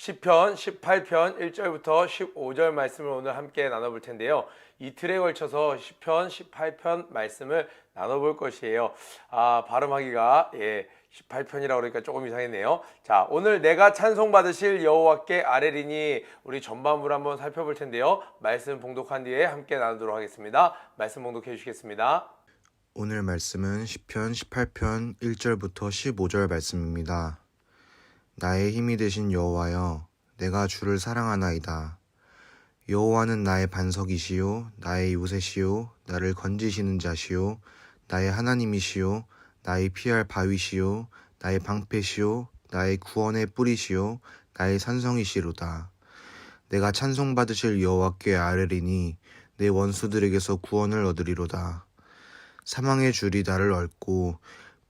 시편 18편 1절부터 15절 말씀을 오늘 함께 나눠볼 텐데요. 이틀에 걸쳐서 시편 18편 말씀을 나눠볼 것이에요. 발음하기가 18편이라고 그러니까 조금 이상했네요. 자, 오늘 내가 찬송받으실 여호와께 아뢰리니 우리 전반부를 한번 살펴볼 텐데요. 말씀 봉독한 뒤에 함께 나누도록 하겠습니다. 말씀 봉독해 주시겠습니다. 오늘 말씀은 시편 18편 1절부터 15절 말씀입니다. 나의 힘이 되신 여호와여, 내가 주를 사랑하나이다. 여호와는 나의 반석이시요 나의 요새시요 나를 건지시는 자시요 나의 하나님이시요 나의 피할 바위시요 나의 방패시요 나의 구원의 뿌리시요 나의 산성이시로다. 내가 찬송받으실 여호와께 아뢰리니 내 원수들에게서 구원을 얻으리로다. 사망의 줄이 나를 얽고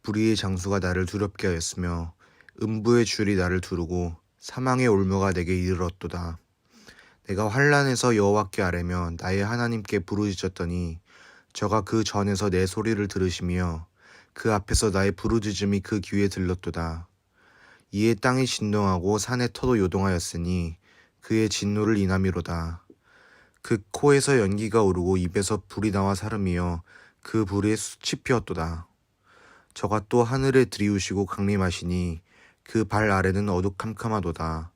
불의의 장수가 나를 두렵게 하였으며 음부의 줄이 나를 두르고 사망의 올무가 내게 이르렀도다. 내가 환난에서 여호와께 아뢰며 나의 하나님께 부르짖었더니 저가 그 전에서 내 소리를 들으시며 그 앞에서 나의 부르짖음이 그 귀에 들렀도다. 이에 땅이 진동하고 산의 터도 요동하였으니 그의 진노를 인함이로다. 그 코에서 연기가 오르고 입에서 불이 나와 사름이여 그 불에 숯이 피었도다. 저가 또 하늘에 들이우시고 강림하시니 그 발 아래는 어두캄캄하도다.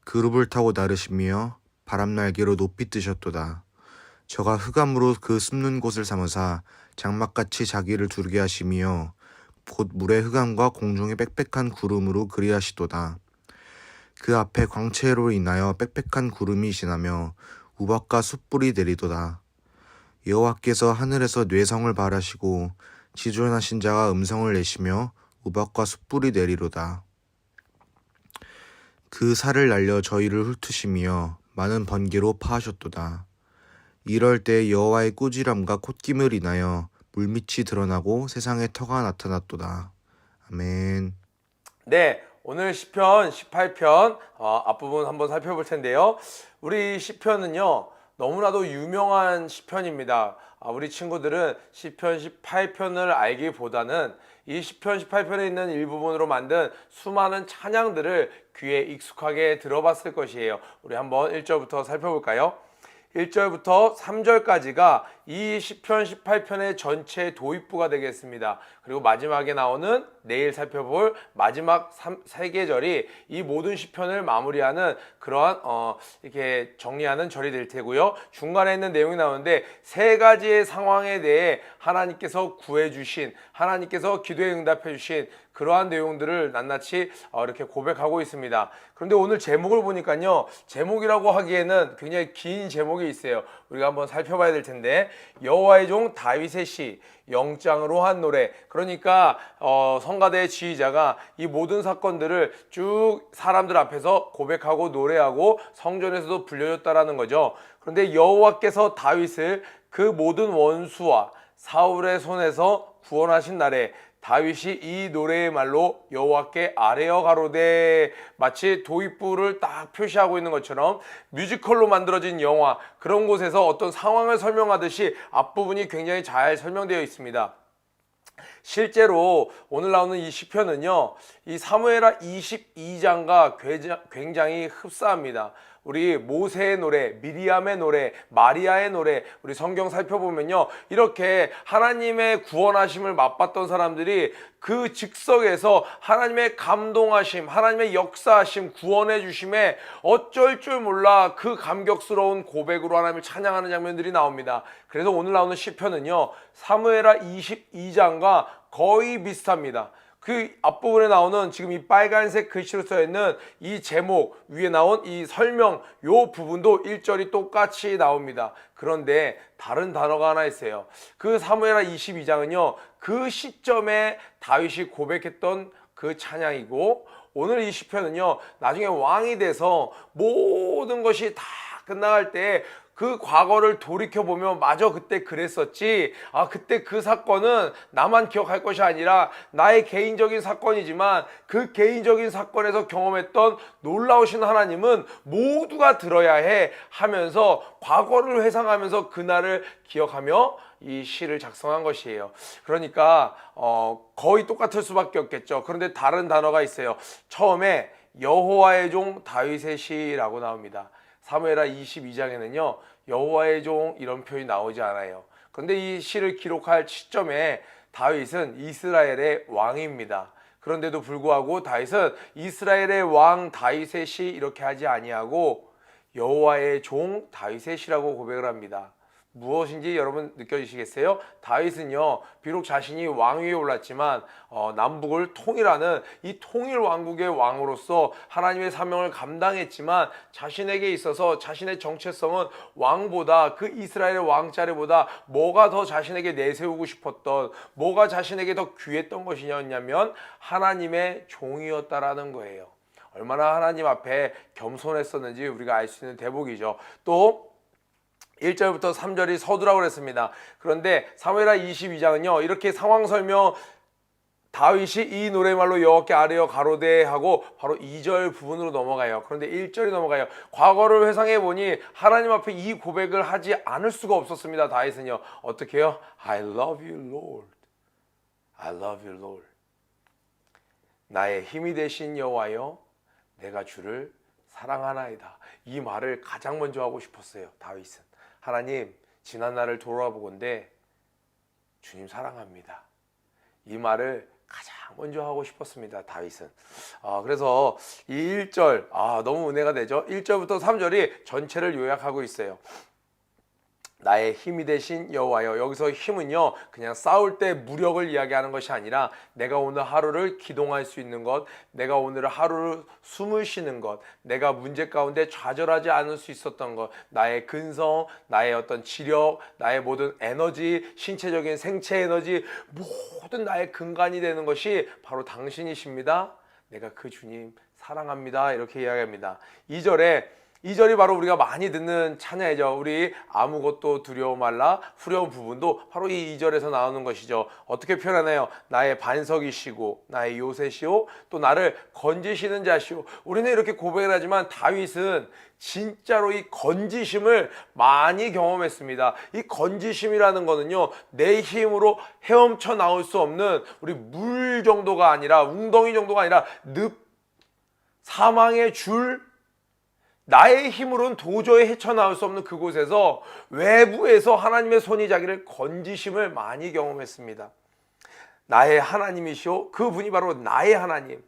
그룹을 타고 나르시며 바람날개로 높이 뜨셨도다. 저가 흑암으로 그 숨는 곳을 삼으사 장막같이 자기를 두르게 하시며 곧 물의 흑암과 공중의 빽빽한 구름으로 그리하시도다. 그 앞에 광채로 인하여 빽빽한 구름이 지나며 우박과 숯불이 내리도다. 여호와께서 하늘에서 뇌성을 발하시고 지존하신 자가 음성을 내시며 우박과 숯불이 내리로다. 그 살을 날려 저희를 훑으시며 많은 번개로 파하셨도다. 이럴 때 여호와의 꾸지람과 콧김을 인하여 물밑이 드러나고 세상에 터가 나타났도다. 아멘. 네, 오늘 시편 18편 앞부분 한번 살펴볼 텐데요. 우리 시편은요, 너무나도 유명한 시편입니다. 우리 친구들은 시편 18편을 알기보다는 이 시편 18편에 있는 일부분으로 만든 수많은 찬양들을 귀에 익숙하게 들어봤을 것이에요. 우리 한번 1절부터 살펴볼까요? 1절부터 3절까지가 이 시편 18편의 전체 도입부가 되겠습니다. 그리고 마지막에 나오는 내일 살펴볼 마지막 3계절이 이 모든 시편을 마무리하는 그러한 이렇게 정리하는 절이 될 테고요. 중간에 있는 내용이 나오는데 세 가지의 상황에 대해 하나님께서 구해주신, 하나님께서 기도에 응답해 주신 그러한 내용들을 낱낱이 이렇게 고백하고 있습니다. 그런데 오늘 제목을 보니까요, 제목이라고 하기에는 굉장히 긴 제목이 있어요. 우리가 한번 살펴봐야 될 텐데, 여호와의 종 다윗의 시, 영장으로 한 노래. 그러니까 성가대의 지휘자가 이 모든 사건들을 쭉 사람들 앞에서 고백하고 노래하고 성전에서도 불려줬다라는 거죠. 그런데 여호와께서 다윗을 그 모든 원수와 사울의 손에서 구원하신 날에 다윗이 이 노래의 말로 여호와께 아뢰어 가로되, 마치 도입부를 딱 표시하고 있는 것처럼 뮤지컬로 만들어진 영화, 그런 곳에서 어떤 상황을 설명하듯이 앞부분이 굉장히 잘 설명되어 있습니다. 실제로 오늘 나오는 이 시편은요, 이 사무엘하 22장과 굉장히 흡사합니다. 우리 모세의 노래, 미리암의 노래, 마리아의 노래, 우리 성경 살펴보면요, 이렇게 하나님의 구원하심을 맛봤던 사람들이 그 즉석에서 하나님의 감동하심, 하나님의 역사하심, 구원해 주심에 어쩔 줄 몰라 그 감격스러운 고백으로 하나님을 찬양하는 장면들이 나옵니다. 그래서 오늘 나오는 시편은요, 사무엘하 22장과 거의 비슷합니다. 그 앞부분에 나오는 지금 이 빨간색 글씨로 써있는 이 제목 위에 나온 이 설명, 요 부분도 1절이 똑같이 나옵니다. 그런데 다른 단어가 하나 있어요. 그 사무엘하 22장은요, 그 시점에 다윗이 고백했던 그 찬양이고, 오늘 이 시편은요, 나중에 왕이 돼서 모든 것이 다 끝나갈 때 그 과거를 돌이켜보면 마저 그때 그랬었지, 그때 그 사건은 나만 기억할 것이 아니라 나의 개인적인 사건이지만 그 개인적인 사건에서 경험했던 놀라우신 하나님은 모두가 들어야 해 하면서 과거를 회상하면서 그날을 기억하며 이 시를 작성한 것이에요. 그러니까 거의 똑같을 수밖에 없겠죠. 그런데 다른 단어가 있어요. 처음에 여호와의 종 다윗의 시라고 나옵니다. 사무엘하 22장에는요 여호와의 종 이런 표현이 나오지 않아요. 그런데 이 시를 기록할 시점에 다윗은 이스라엘의 왕입니다. 그런데도 불구하고 다윗은 이스라엘의 왕 다윗의 시 이렇게 하지 아니하고 여호와의 종 다윗의 시라고 고백을 합니다. 무엇인지 여러분 느껴지시겠어요? 다윗은요 비록 자신이 왕위에 올랐지만 남북을 통일하는 이 통일 왕국의 왕으로서 하나님의 사명을 감당했지만 자신에게 있어서 자신의 정체성은 왕보다 그 이스라엘의 왕자리보다 뭐가 더 자신에게 내세우고 싶었던 뭐가 자신에게 더 귀했던 것이냐면 하나님의 종이었다라는 거예요. 얼마나 하나님 앞에 겸손했었는지 우리가 알 수 있는 대목이죠. 또 1절부터 3절이 서두라고 그랬습니다. 그런데 사무엘하 22장은요 이렇게 상황 설명 다윗이 이 노래말로 여호와께 아뢰어 가로되 하고 바로 2절 부분으로 넘어가요. 그런데 1절이 넘어가요. 과거를 회상해 보니 하나님 앞에 이 고백을 하지 않을 수가 없었습니다. 다윗은요 어떻게 해요? I love you Lord, I love you Lord. 나의 힘이 되신 여호와여 내가 주를 사랑하나이다. 이 말을 가장 먼저 하고 싶었어요. 다윗은 하나님 지난 날을 돌아보건대 주님 사랑합니다. 이 말을 가장 먼저 하고 싶었습니다. 다윗은. 그래서 이 1절 너무 은혜가 되죠. 1절부터 3절이 전체를 요약하고 있어요. 나의 힘이 되신 여호와여. 여기서 힘은요 그냥 싸울 때 무력을 이야기하는 것이 아니라 내가 오늘 하루를 기동할 수 있는 것, 내가 오늘 하루를 숨을 쉬는 것, 내가 문제 가운데 좌절하지 않을 수 있었던 것, 나의 근성, 나의 어떤 지력, 나의 모든 에너지, 신체적인 생체 에너지, 모든 나의 근간이 되는 것이 바로 당신이십니다. 내가 그 주님 사랑합니다. 이렇게 이야기합니다. 2절이 바로 우리가 많이 듣는 찬양이죠. 우리 아무것도 두려워 말라 후려운 부분도 바로 이 2절에서 나오는 것이죠. 어떻게 표현하나요? 나의 반석이시고 나의 요새시오 또 나를 건지시는 자시오. 우리는 이렇게 고백을 하지만 다윗은 진짜로 이 건지심을 많이 경험했습니다. 이 건지심이라는 거는요 내 힘으로 헤엄쳐 나올 수 없는 우리 물 정도가 아니라 웅덩이 정도가 아니라 사망의 줄 나의 힘으로는 도저히 헤쳐나올 수 없는 그곳에서 외부에서 하나님의 손이 자기를 건지심을 많이 경험했습니다. 나의 하나님이시오. 그분이 바로 나의 하나님,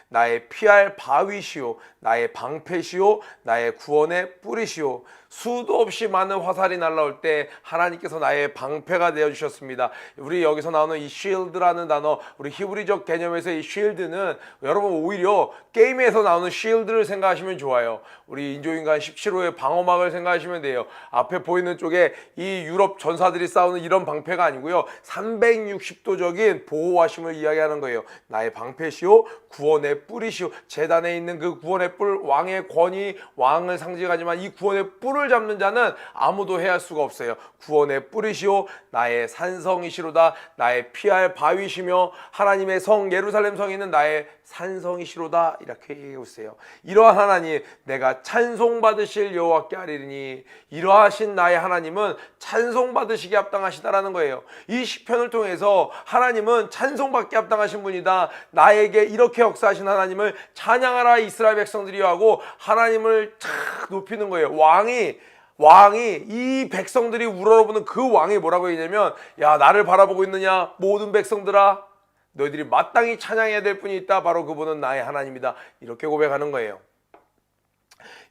나의 피할 바위시오, 나의 방패시오, 나의 구원의 뿌리시오. 수도 없이 많은 화살이 날라올 때 하나님께서 나의 방패가 되어주셨습니다. 우리 여기서 나오는 이 shield라는 단어, 우리 히브리적 개념에서 이 shield는 여러분 오히려 게임에서 나오는 shield를 생각하시면 좋아요. 우리 인조인간 17호의 방어막을 생각하시면 돼요. 앞에 보이는 쪽에 이 유럽 전사들이 싸우는 이런 방패가 아니고요 360도적인 보호하심을 이야기하는 거예요. 나의 방패시오, 구원의 뿌리시오. 제단에 있는 그 구원의 뿔, 왕의 권위, 왕을 상징하지만 이 구원의 뿔을 잡는 자는 아무도 해할 수가 없어요. 구원의 뿌리시오, 나의 산성이시로다. 나의 피할 바위시며 하나님의 성 예루살렘 성에 있는 나의 산성이시로다. 이렇게 얘기하고 있어요. 이러한 하나님, 내가 찬송받으실 여호와께 아뢰리니, 이러하신 나의 하나님은 찬송받으시기 합당하시다라는 거예요. 이 시편을 통해서 하나님은 찬송받기 합당하신 분이다. 나에게 이렇게 역사하신 하나님을 찬양하라 이스라엘 백성들이 하고 하나님을 탁 높이는 거예요. 왕이 이 백성들이 우러러보는 그 왕이 뭐라고 했냐면, 야 나를 바라보고 있느냐 모든 백성들아, 너희들이 마땅히 찬양해야 될 분이 있다. 바로 그분은 나의 하나님이다. 이렇게 고백하는 거예요.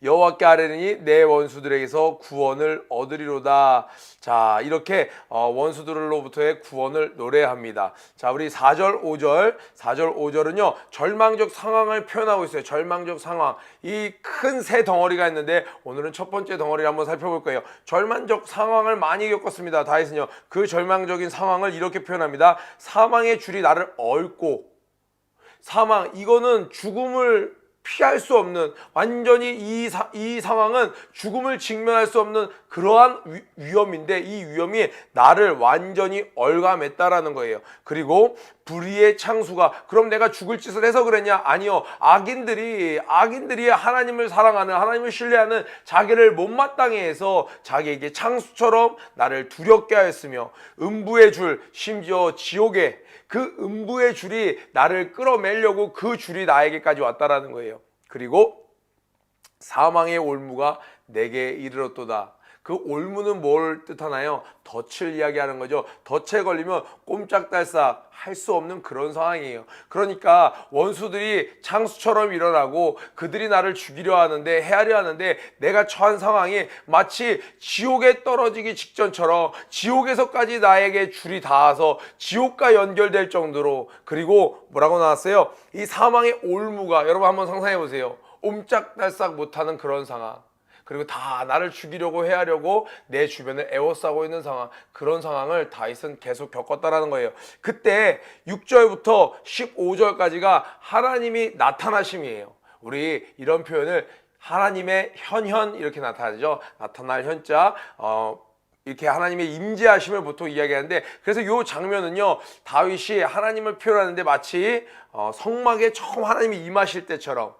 여호와께 아뢰리니 내 원수들에게서 구원을 얻으리로다. 자, 이렇게 원수들로부터의 구원을 노래합니다. 자, 우리 4절 5절은요 절망적 상황을 표현하고 있어요. 절망적 상황. 이 큰 새 덩어리가 있는데 오늘은 첫 번째 덩어리를 한번 살펴볼 거예요. 절망적 상황을 많이 겪었습니다. 다윗은요 그 절망적인 상황을 이렇게 표현합니다. 사망의 줄이 나를 얽고, 사망, 이거는 죽음을 피할 수 없는, 완전히 이 상황은 죽음을 직면할 수 없는 그러한 위험인데 이 위험이 나를 완전히 얽어맸다라는 거예요. 그리고 불의의 창수가 그럼 내가 죽을 짓을 해서 그랬냐? 아니요. 악인들이 하나님을 사랑하는, 하나님을 신뢰하는 자기를 못마땅해 해서 자기에게 창수처럼 나를 두렵게 하였으며 음부의 줄, 심지어 지옥에 그 음부의 줄이 나를 끌어매려고 그 줄이 나에게까지 왔다라는 거예요. 그리고 사망의 올무가 내게 이르렀도다. 그 올무는 뭘 뜻하나요? 덫을 이야기하는 거죠. 덫에 걸리면 꼼짝달싹 할 수 없는 그런 상황이에요. 그러니까 원수들이 창수처럼 일어나고 그들이 나를 죽이려 하는데, 해하려 하는데, 내가 처한 상황이 마치 지옥에 떨어지기 직전처럼 지옥에서까지 나에게 줄이 닿아서 지옥과 연결될 정도로, 그리고 뭐라고 나왔어요? 이 사망의 올무가, 여러분 한번 상상해 보세요. 옴짝달싹 못하는 그런 상황, 그리고 다 나를 죽이려고 해하려고 내 주변을 에워싸고 있는 상황, 그런 상황을 다윗은 계속 겪었다라는 거예요. 그때 6절부터 15절까지가 하나님이 나타나심이에요. 우리 이런 표현을 하나님의 현현 이렇게 나타나죠. 나타날 현자, 이렇게 하나님의 임재하심을 보통 이야기하는데, 그래서 이 장면은요, 다윗이 하나님을 표현하는데 마치 성막에 처음 하나님이 임하실 때처럼,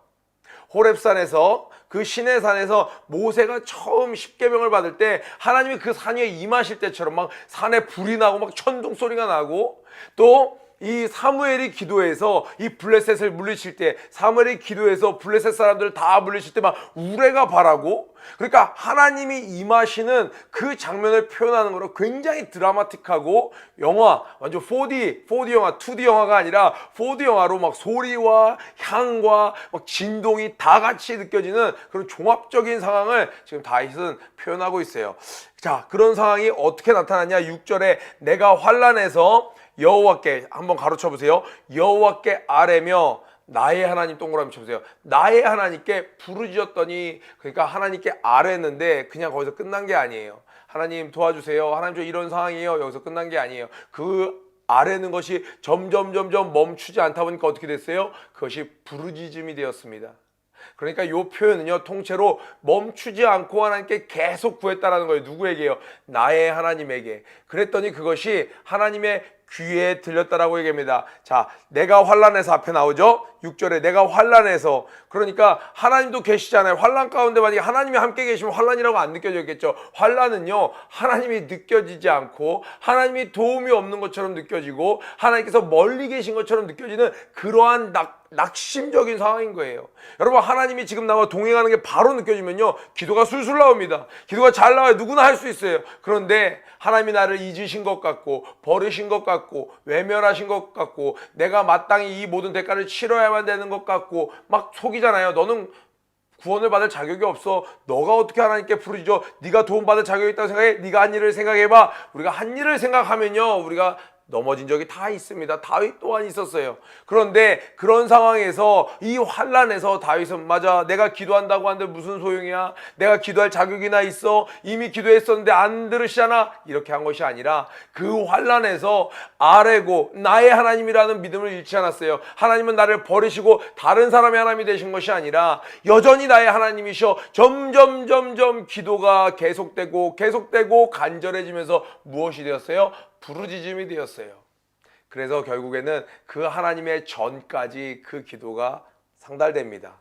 호렙산에서, 그 시내 산에서 모세가 처음 십계명을 받을 때 하나님이 그 산 위에 임하실 때처럼 막 산에 불이 나고 막 천둥 소리가 나고, 또 이 사무엘이 기도해서 이 블레셋을 물리칠 때, 사무엘이 기도해서 블레셋 사람들을 다 물리칠 때 막 우레가 바라고, 그러니까 하나님이 임하시는 그 장면을 표현하는 거로 굉장히 드라마틱하고, 영화 완전 4D 영화, 2D 영화가 아니라 4D 영화로 막 소리와 향과 막 진동이 다 같이 느껴지는 그런 종합적인 상황을 지금 다윗은 표현하고 있어요. 자, 그런 상황이 어떻게 나타났냐? 6절에 내가 환난에서 여호와께, 한번 가로쳐 보세요. 여호와께 아뢰며 나의 하나님, 동그라미 쳐보세요. 나의 하나님께 부르짖었더니, 그러니까 하나님께 아뢰는데 그냥 거기서 끝난 게 아니에요. 하나님 도와주세요, 하나님 저 이런 상황이에요, 여기서 끝난 게 아니에요. 그 아뢰는 것이 점점 멈추지 않다 보니까 어떻게 됐어요? 그것이 부르짖음이 되었습니다. 그러니까 이 표현은요, 통째로 멈추지 않고 하나님께 계속 구했다라는 거예요. 누구에게요? 나의 하나님에게. 그랬더니 그것이 하나님의 귀에 들렸다라고 얘기합니다. 자, 내가 환난에서 앞에 나오죠? 6절에 내가 환난에서, 그러니까 하나님도 계시잖아요. 환난 가운데 만약에 하나님이 함께 계시면 환난이라고 안 느껴졌겠죠. 환난은요, 하나님이 느껴지지 않고 하나님이 도움이 없는 것처럼 느껴지고 하나님께서 멀리 계신 것처럼 느껴지는 그러한 낙심적인 상황인 거예요. 여러분, 하나님이 지금 나와 동행하는 게 바로 느껴지면요, 기도가 술술 나옵니다. 기도가 잘 나와요. 누구나 할 수 있어요. 그런데 하나님이 나를 잊으신 것 같고, 버리신 것 같고, 외면하신 것 같고, 내가 마땅히 이 모든 대가를 치러야만 되는 것 같고 막 속이잖아요. 너는 구원을 받을 자격이 없어. 너가 어떻게 하나님께 부르짖어? 네가 도움받을 자격이 있다고 생각해? 네가 한 일을 생각해봐. 우리가 한 일을 생각하면요, 우리가 넘어진 적이 다 있습니다. 다윗 또한 있었어요. 그런데 그런 상황에서, 이 환난에서 다윗은, 맞아, 내가 기도한다고 하는데 무슨 소용이야? 내가 기도할 자격이나 있어? 이미 기도했었는데 안 들으시잖아? 이렇게 한 것이 아니라 그 환난에서 아뢰고 나의 하나님이라는 믿음을 잃지 않았어요. 하나님은 나를 버리시고 다른 사람의 하나님이 되신 것이 아니라 여전히 나의 하나님이셔. 점점 기도가 계속되고 간절해지면서 무엇이 되었어요? 부르짖음이 되었어요. 그래서 결국에는 그 하나님의 전까지 그 기도가 상달됩니다.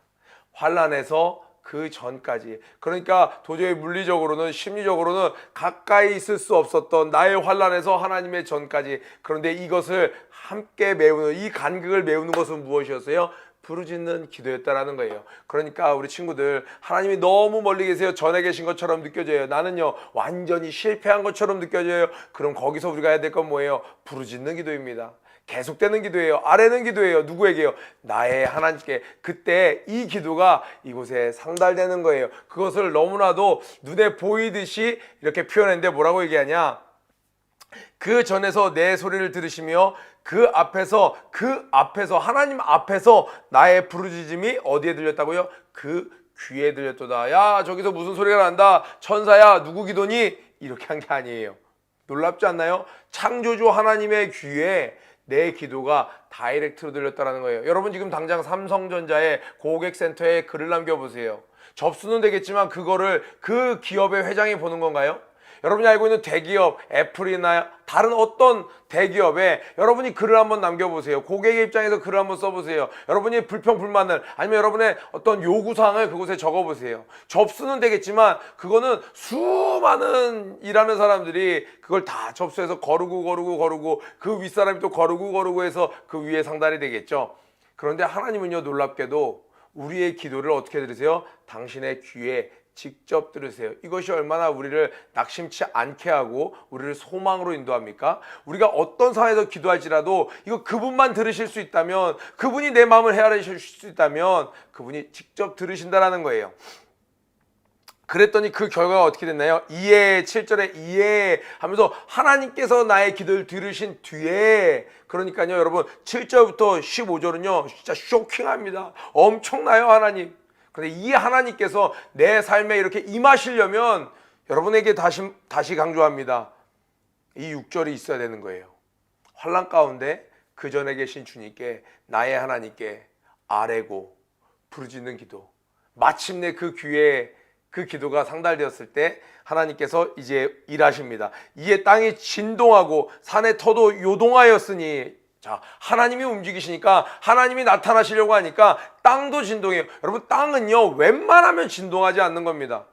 환난에서 그 전까지, 그러니까 도저히 물리적으로는 심리적으로는 가까이 있을 수 없었던 나의 환난에서 하나님의 전까지. 그런데 이것을 함께 메우는, 이 간극을 메우는 것은 무엇이었어요? 부르짖는 기도였다라는 거예요. 그러니까 우리 친구들, 하나님이 너무 멀리 계세요. 전에 계신 것처럼 느껴져요. 나는요, 완전히 실패한 것처럼 느껴져요. 그럼 거기서 우리가 해야 될 건 뭐예요? 부르짖는 기도입니다. 계속되는 기도예요. 아뢰는 기도예요. 누구에게요? 나의 하나님께. 그때 이 기도가 이곳에 상달되는 거예요. 그것을 너무나도 눈에 보이듯이 이렇게 표현했는데 뭐라고 얘기하냐? 그 전에서 내 소리를 들으시며 그 앞에서 하나님 앞에서 나의 부르짖음이 어디에 들렸다고요? 그 귀에 들렸도다. 야, 저기서 무슨 소리가 난다. 천사야, 누구 기도니? 이렇게 한 게 아니에요. 놀랍지 않나요? 창조주 하나님의 귀에 내 기도가 다이렉트로 들렸다는 거예요. 여러분, 지금 당장 삼성전자의 고객센터에 글을 남겨보세요. 접수는 되겠지만 그거를 그 기업의 회장이 보는 건가요? 여러분이 알고 있는 대기업, 애플이나 다른 어떤 대기업에 여러분이 글을 한번 남겨보세요. 고객의 입장에서 글을 한번 써보세요. 여러분이 불평, 불만을 아니면 여러분의 어떤 요구사항을 그곳에 적어보세요. 접수는 되겠지만 그거는 수많은 일하는 사람들이 그걸 다 접수해서 거르고 그 윗사람이 또 거르고 해서 그 위에 상달이 되겠죠. 그런데 하나님은요, 놀랍게도 우리의 기도를 어떻게 들으세요? 당신의 귀에 직접 들으세요. 이것이 얼마나 우리를 낙심치 않게 하고 우리를 소망으로 인도합니까? 우리가 어떤 상황에서 기도할지라도 이거 그분만 들으실 수 있다면, 그분이 내 마음을 헤아리실 수 있다면 그분이 직접 들으신다라는 거예요. 그랬더니 그 결과가 어떻게 됐나요? 7절에 이에 하면서 하나님께서 나의 기도를 들으신 뒤에, 그러니까요 여러분 7절부터 15절은요 진짜 쇼킹합니다. 엄청나요 하나님. 그런데 이 하나님께서 내 삶에 이렇게 임하시려면 여러분에게 다시 강조합니다. 이 6절이 있어야 되는 거예요. 환난 가운데 그 전에 계신 주님께, 나의 하나님께 아뢰고 부르짖는 기도, 마침내 그 귀에 그 기도가 상달되었을 때 하나님께서 이제 일하십니다. 이에 땅이 진동하고 산의 터도 요동하였으니, 자, 하나님이 움직이시니까, 하나님이 나타나시려고 하니까 땅도 진동해요. 여러분, 땅은요 웬만하면 진동하지 않는 겁니다.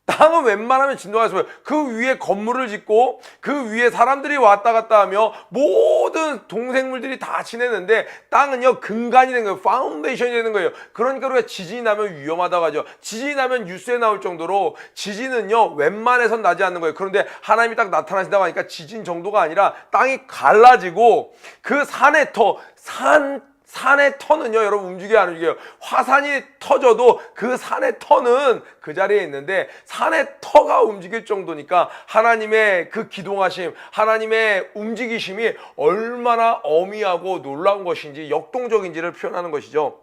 땅은 웬만하면 진동하지, 그 위에 건물을 짓고 그 위에 사람들이 왔다 갔다 하며 모든 동생물들이 다 지내는데, 땅은요 근간이 되는 거예요. 파운데이션이 되는 거예요. 그러니까 우리가 지진이 나면 위험하다고 하죠. 지진이 나면 뉴스에 나올 정도로 지진은요 웬만해선 나지 않는 거예요. 그런데 하나님이 딱 나타나신다고 하니까 지진 정도가 아니라 땅이 갈라지고 그 산의 터는요 여러분 움직여요, 안 움직여요? 화산이 터져도 그 산의 터는 그 자리에 있는데 산의 터가 움직일 정도니까 하나님의 그 기동하심, 하나님의 움직이심이 얼마나 어미하고 놀라운 것인지, 역동적인지를 표현하는 것이죠.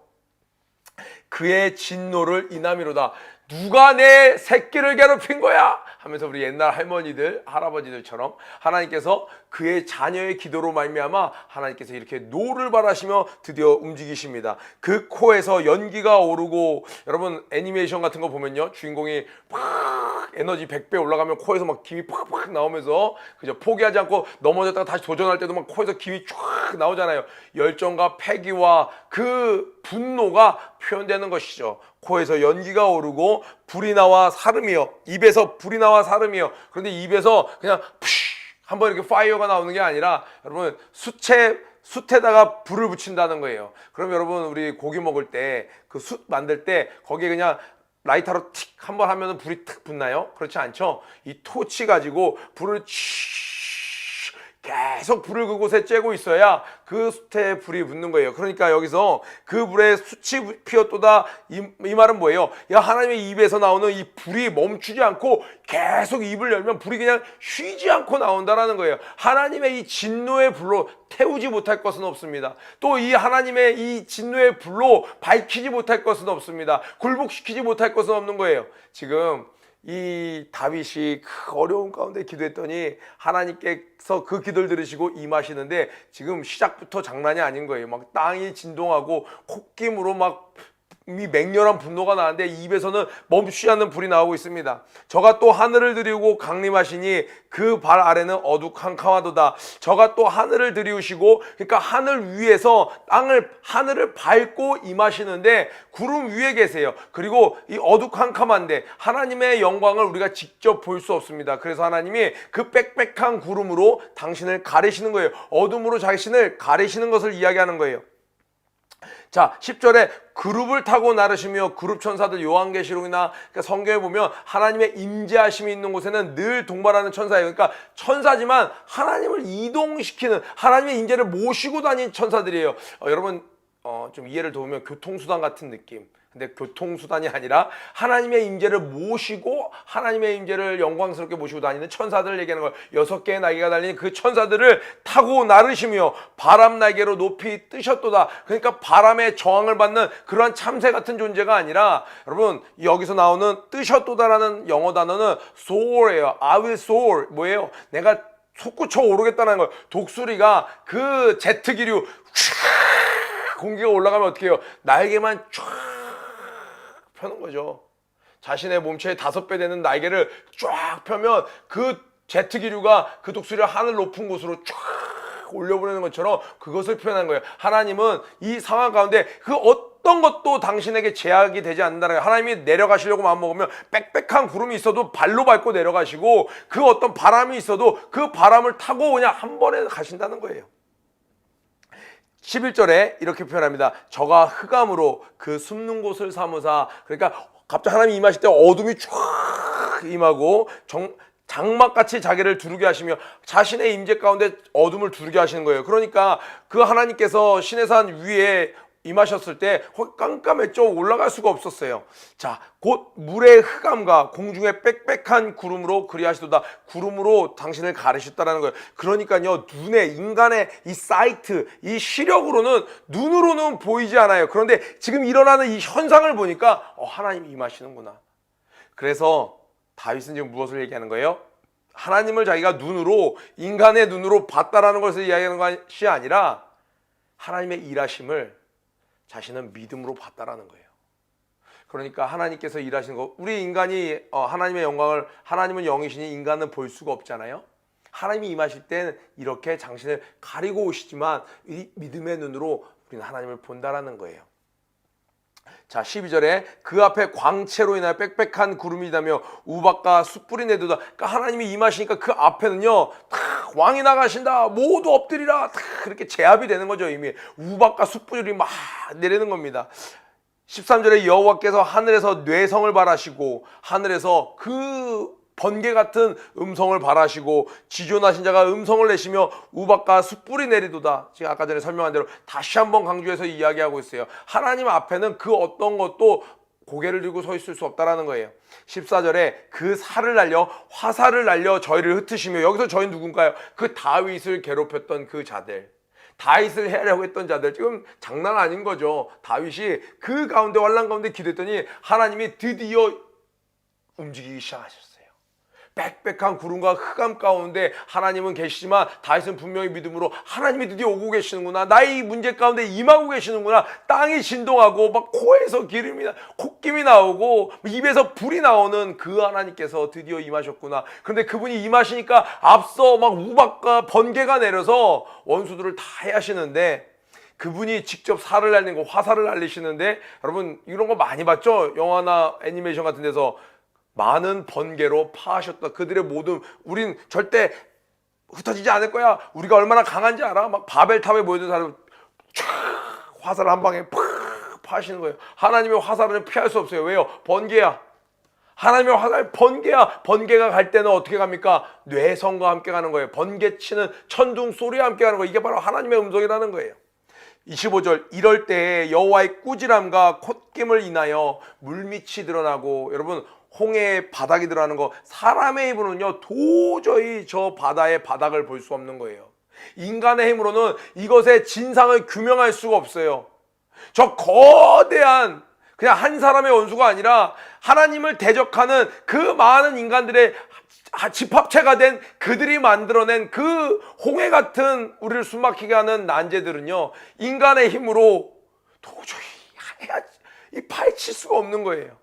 그의 진노를 인함이로다. 누가 내 새끼를 괴롭힌 거야? 하면서 우리 옛날 할머니들, 할아버지들처럼 하나님께서 그의 자녀의 기도로 말미암아 하나님께서 이렇게 노를 바라시며 드디어 움직이십니다. 그 코에서 연기가 오르고, 여러분 애니메이션 같은 거 보면요 주인공이 팍 에너지 100배 올라가면 코에서 막 김이 팍팍 나오면서, 그죠, 포기하지 않고 넘어졌다가 다시 도전할 때도 막 코에서 김이 쫙 나오잖아요. 열정과 패기와 그 분노가 표현되는 것이죠. 코에서 연기가 오르고 불이 나와 사름이요, 입에서 불이 나와 사름이요. 그런데 입에서 그냥 한번 이렇게 파이어가 나오는 게 아니라 여러분 숯에다가 불을 붙인다는 거예요. 그럼 여러분 우리 고기 먹을 때 그 숯 만들 때 거기에 그냥 라이터로 틱 한번 하면 불이 탁 붙나요? 그렇지 않죠. 이 토치 가지고 불을 계속 불을 그곳에 쬐고 있어야 그 숯에 불이 붙는 거예요. 그러니까 여기서 그 불에 숯이 피었도다, 이 말은 뭐예요? 야, 하나님의 입에서 나오는 이 불이 멈추지 않고 계속 입을 열면 불이 그냥 쉬지 않고 나온다라는 거예요. 하나님의 이 진노의 불로 태우지 못할 것은 없습니다. 또 이 하나님의 이 진노의 불로 밝히지 못할 것은 없습니다. 굴복시키지 못할 것은 없는 거예요. 지금 이 다윗이 그 어려운 가운데 기도했더니 하나님께서 그 기도를 들으시고 임하시는데, 지금 시작부터 장난이 아닌 거예요. 막 땅이 진동하고 콧김으로 막 이 맹렬한 분노가 나는데 입에서는 멈추지 않는 불이 나오고 있습니다. 저가 또 하늘을 드리우고 강림하시니 그 발 아래는 어둑한캄하도다. 저가 또 하늘을 드리우시고, 그러니까 하늘 위에서 하늘을 밟고 임하시는데 구름 위에 계세요. 그리고 이 어둑한캄한데 하나님의 영광을 우리가 직접 볼 수 없습니다. 그래서 하나님이 그 빽빽한 구름으로 당신을 가리시는 거예요. 어둠으로 자신을 가리시는 것을 이야기하는 거예요. 자, 10절에 그룹을 타고 나르시며, 그룹 천사들 요한계시록이나 그러니까 성경에 보면 하나님의 임재하심이 있는 곳에는 늘 동반하는 천사예요. 그러니까 천사지만 하나님을 이동시키는, 하나님의 임재를 모시고 다니는 천사들이에요. 여러분 좀 이해를 도우면 교통수단 같은 느낌. 근데 교통수단이 아니라 하나님의 임재를 모시고, 하나님의 임재를 영광스럽게 모시고 다니는 천사들을 얘기하는 거예요. 6개의 날개가 달린 그 천사들을 타고 나르시며 바람 날개로 높이 뜨셨도다. 그러니까 바람의 저항을 받는 그러한 참새 같은 존재가 아니라, 여러분 여기서 나오는 뜨셨도다라는 영어 단어는 soar예요. I will soar. 뭐예요? 내가 솟구쳐 오르겠다는 거예요. 독수리가 그 제트 기류 공기가 올라가면 어떻게 해요? 날개만 쫙 펴는 거죠. 자신의 몸체의 5배 되는 날개를 쫙 펴면 그 제트 기류가 그 독수리를 하늘 높은 곳으로 쫙 올려보내는 것처럼 그것을 표현한 거예요. 하나님은 이 상황 가운데 그 어떤 것도 당신에게 제약이 되지 않는다는 거예요. 하나님이 내려가시려고 마음먹으면 빽빽한 구름이 있어도 발로 밟고 내려가시고, 그 어떤 바람이 있어도 그 바람을 타고 그냥 한 번에 가신다는 거예요. 11절에 이렇게 표현합니다. 저가 흑암으로 그 숨는 곳을 삼으사. 그러니까 갑자기 하나님이 임하실 때 어둠이 쫙 임하고 장막같이 자기를 두르게 하시며 자신의 임재 가운데 어둠을 두르게 하시는 거예요. 그러니까 그 하나님께서 시내산 위에 임하셨을 때 깜깜했죠. 올라갈 수가 없었어요. 자, 곧 물의 흑암과 공중의 빽빽한 구름으로 그리하시도다. 구름으로 당신을 가리셨다라는 거예요. 그러니까요, 인간의 이 사이트, 이 시력으로는, 눈으로는 보이지 않아요. 그런데 지금 일어나는 이 현상을 보니까 하나님이 임하시는구나. 그래서 다윗은 지금 무엇을 얘기하는 거예요? 하나님을 자기가 눈으로, 인간의 눈으로 봤다라는 것을 이야기하는 것이 아니라 하나님의 일하심을 자신은 믿음으로 봤다라는 거예요. 그러니까 하나님께서 일하시는 거, 우리 인간이 하나님의 영광을, 하나님은 영이시니 인간은 볼 수가 없잖아요. 하나님이 임하실 때는 이렇게 당신을 가리고 오시지만 이 믿음의 눈으로 우리는 하나님을 본다라는 거예요. 자, 12절에 그 앞에 광채로 인하여 빽빽한 구름이 있다며 우박과 숯불이 내도다. 그러니까 하나님이 임하시니까 그 앞에는요, 왕이 나가신다, 모두 엎드리라, 그렇게 제압이 되는 거죠. 이미 우박과 숯불이 막 내리는 겁니다. 13절에 여호와께서 하늘에서 뇌성을 발하시고 하늘에서 그 번개 같은 음성을 발하시고 지존하신 자가 음성을 내시며 우박과 숯불이 내리도다. 제가 아까 전에 설명한 대로 다시 한번 강조해서 이야기하고 있어요. 하나님 앞에는 그 어떤 것도 고개를 들고 서 있을 수 없다라는 거예요. 14절에 그 살을 날려 화살을 날려 저희를 흩으시며, 여기서 저희는 누군가요? 그 다윗을 괴롭혔던 그 자들, 다윗을 해하려고 했던 자들. 지금 장난 아닌 거죠. 다윗이 그 가운데, 환난 가운데 기도했더니 하나님이 드디어 움직이기 시작하셨어요. 빽빽한 구름과 흑암 가운데 하나님은 계시지만 다윗은 분명히 믿음으로 하나님이 드디어 오고 계시는구나, 나의 이 문제 가운데 임하고 계시는구나, 땅이 진동하고 막 코에서 콧김이 나오고 입에서 불이 나오는 그 하나님께서 드디어 임하셨구나. 그런데 그분이 임하시니까 앞서 막 우박과 번개가 내려서 원수들을 다 해하시는데, 그분이 직접 살을 날리는 거, 화살을 날리시는데, 여러분 이런 거 많이 봤죠? 영화나 애니메이션 같은 데서 많은 번개로 파하셨다. 그들의 모든, 우린 절대 흩어지지 않을 거야, 우리가 얼마나 강한지 알아? 막 바벨탑에 모여든 사람 촥 화살 한 방에 팍 파시는 거예요. 하나님의 화살은 피할 수 없어요. 왜요? 번개야. 하나님의 화살 번개야. 번개가 갈 때는 어떻게 갑니까? 뇌성과 함께 가는 거예요. 번개 치는 천둥 소리와 함께 가는 거예요. 이게 바로 하나님의 음성이라는 거예요. 25절, 이럴 때에 여호와의 꾸지람과 콧김을 인하여 물밑이 드러나고, 여러분 홍해의 바닥이 드러나는 거, 사람의 힘으로는요 도저히 저 바다의 바닥을 볼 수 없는 거예요. 인간의 힘으로는 이것의 진상을 규명할 수가 없어요. 저 거대한, 그냥 한 사람의 원수가 아니라 하나님을 대적하는 그 많은 인간들의 집합체가 된, 그들이 만들어낸 그 홍해 같은 우리를 숨막히게 하는 난제들은요, 인간의 힘으로 도저히 파헤칠 수가 없는 거예요.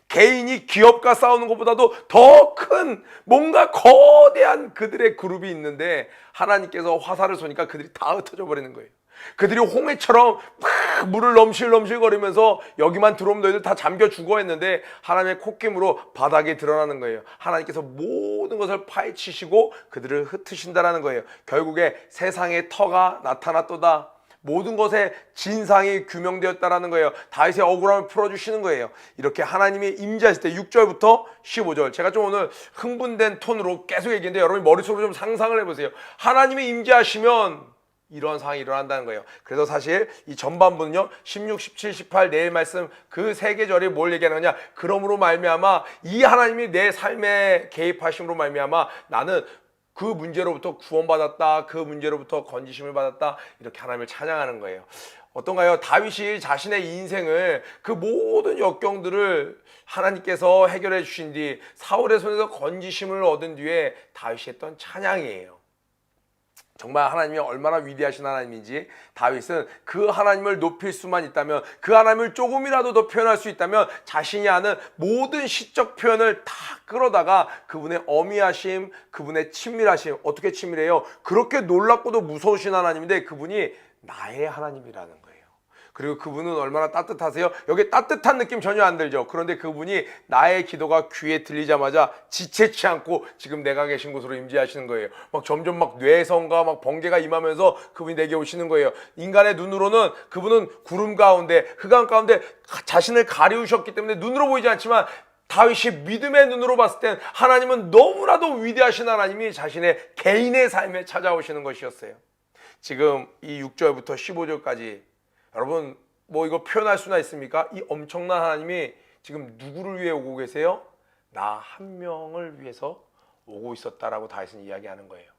개인이 기업과 싸우는 것보다도 더 큰 뭔가 거대한 그들의 그룹이 있는데, 하나님께서 화살을 쏘니까 그들이 다 흩어져 버리는 거예요. 그들이 홍해처럼 막 물을 넘실넘실 거리면서 여기만 들어오면 너희들 다 잠겨 죽어 했는데, 하나님의 콧김으로 바닥에 드러나는 거예요. 하나님께서 모든 것을 파헤치시고 그들을 흩으신다라는 거예요. 결국에 세상의 터가 나타났도다. 모든 것의 진상이 규명되었다라는 거예요. 다윗의 억울함을 풀어주시는 거예요. 이렇게 하나님이 임재하실 때 6절부터 15절, 제가 좀 오늘 흥분된 톤으로 계속 얘기했는데 여러분이 머릿속으로 좀 상상을 해보세요. 하나님이 임재하시면 이러한 상황이 일어난다는 거예요. 그래서 사실 이 전반부는요, 16, 17, 18 내일 말씀 그 세 계절이 뭘 얘기하는 거냐, 그러므로 말미암아 이 하나님이 내 삶에 개입하심으로 말미암아 나는 그 문제로부터 구원받았다, 그 문제로부터 건지심을 받았다, 이렇게 하나님을 찬양하는 거예요. 어떤가요? 다윗이 자신의 인생을, 그 모든 역경들을 하나님께서 해결해 주신 뒤 사울의 손에서 건지심을 얻은 뒤에 다윗이 했던 찬양이에요. 정말 하나님이 얼마나 위대하신 하나님인지 다윗은 그 하나님을 높일 수만 있다면, 그 하나님을 조금이라도 더 표현할 수 있다면 자신이 아는 모든 시적 표현을 다 끌어다가 그분의 어미하심, 그분의 친밀하심, 어떻게 친밀해요? 그렇게 놀랍고도 무서우신 하나님인데 그분이 나의 하나님이라는 거예요. 그리고 그분은 얼마나 따뜻하세요? 여기 따뜻한 느낌 전혀 안 들죠? 그런데 그분이 나의 기도가 귀에 들리자마자 지체치 않고 지금 내가 계신 곳으로 임재하시는 거예요. 막 점점 막 뇌성과 막 번개가 임하면서 그분이 내게 오시는 거예요. 인간의 눈으로는 그분은 구름 가운데, 흑암 가운데 자신을 가리우셨기 때문에 눈으로 보이지 않지만 다윗이 믿음의 눈으로 봤을 땐 하나님은 너무나도 위대하신 하나님이 자신의 개인의 삶에 찾아오시는 것이었어요. 지금 이 6절부터 15절까지 여러분 뭐 이거 표현할 수나 있습니까? 이 엄청난 하나님이 지금 누구를 위해 오고 계세요? 나 한 명을 위해서 오고 있었다라고 다윗은 이야기하는 거예요.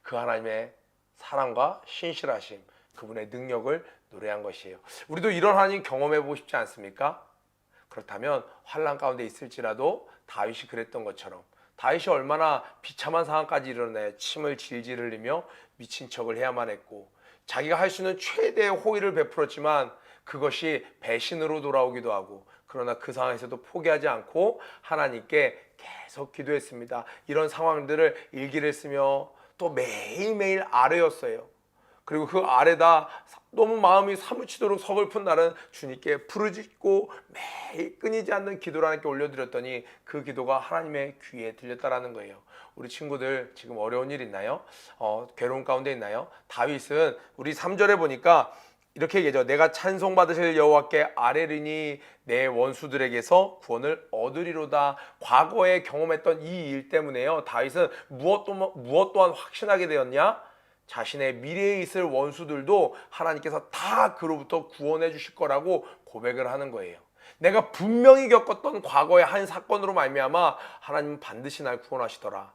그 하나님의 사랑과 신실하심, 그분의 능력을 노래한 것이에요. 우리도 이런 하나님 경험해보고 싶지 않습니까? 그렇다면 환난 가운데 있을지라도 다윗이 그랬던 것처럼, 다윗이 얼마나 비참한 상황까지 이르렀나요? 침을 질질 흘리며 미친 척을 해야만 했고, 자기가 할 수 있는 최대의 호의를 베풀었지만 그것이 배신으로 돌아오기도 하고, 그러나 그 상황에서도 포기하지 않고 하나님께 계속 기도했습니다. 이런 상황들을 일기를 쓰며 또 매일매일 아뢰었어요. 그리고 그 아래다 너무 마음이 사무치도록 서글픈 날은 주님께 부르짖고 매일 끊이지 않는 기도를 하나님께 올려드렸더니 그 기도가 하나님의 귀에 들렸다라는 거예요. 우리 친구들 지금 어려운 일 있나요? 괴로운 가운데 있나요? 다윗은 우리 3절에 보니까 이렇게 얘기하죠. 내가 찬송받으실 여호와께 아뢰리니 내 원수들에게서 구원을 얻으리로다. 과거에 경험했던 이 일 때문에요. 다윗은 무엇 또한 확신하게 되었냐? 자신의 미래에 있을 원수들도 하나님께서 다 그로부터 구원해 주실 거라고 고백을 하는 거예요. 내가 분명히 겪었던 과거의 한 사건으로 말미암아 하나님은 반드시 날 구원하시더라.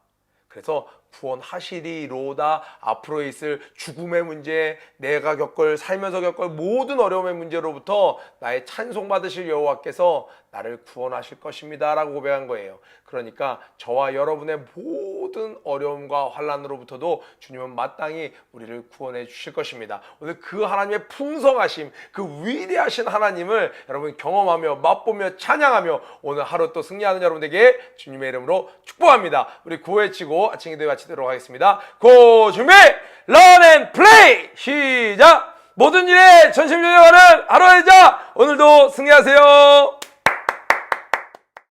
그래서 구원하시리로다. 앞으로 있을 죽음의 문제, 내가 살면서 겪을 모든 어려움의 문제로부터 나의 찬송받으실 여호와께서 나를 구원하실 것입니다 라고 고백한 거예요. 그러니까 저와 여러분의 모든 어려움과 환난으로부터도 주님은 마땅히 우리를 구원해 주실 것입니다. 오늘 그 하나님의 풍성하심, 그 위대하신 하나님을 여러분 경험하며 맛보며 찬양하며 오늘 하루 또 승리하는 여러분에게 주님의 이름으로 축복합니다. 우리 구호외치고 아침 기도에 마치도록 하겠습니다. 고 준비 런 앤 플레이 시작. 모든 일에 전심전력하는 하루의 자 오늘도 승리하세요.